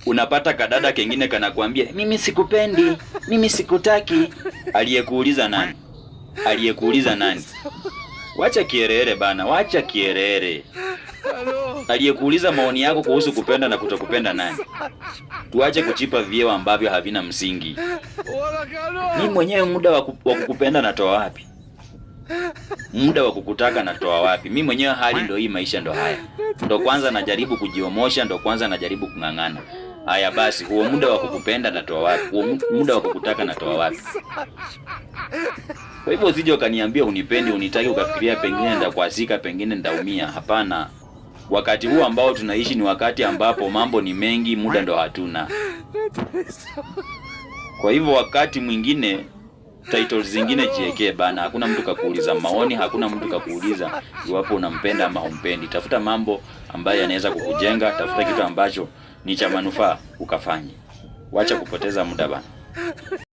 unapata kadada kengine kanakuambia mimi sikupendi, mimi sikutaki. Aliyekuuliza nani? Aliyekuuliza nani? Wacha kierere bana, wacha kierere. Aliyekuuliza maoni yako kuhusu kupenda na kutokupenda nani? Tuache kuchipa vyeo ambavyo havina msingi. Mimi mwenyewe muda wa kukupenda natoa wapi? Muda wa kukutaka natoa wapi? Mimi mwenyewe hali ndo hii, maisha ndo haya. Ndo kwanza najaribu kujiomosha, ndo kwanza najaribu kung'ang'ana. Haya basi, huo muda wa kukupenda natoa wapi? Huo muda wa kukutaka natoa wapi? Kwa hivyo usije ukaniambia unipendi, unitaki, ukafikiria pengine nitakuasika, pengine nitaumia. Hapana. Wakati huu ambao tunaishi ni wakati ambapo mambo ni mengi, muda ndo hatuna. Kwa hivyo wakati mwingine titles zingine jiekee bana. Hakuna mtu kakuuliza maoni, hakuna mtu kakuuliza iwapo unampenda ama humpendi. Tafuta mambo ambayo yanaweza kukujenga, tafuta kitu ambacho ni cha manufaa ukafanye. Wacha kupoteza muda bana.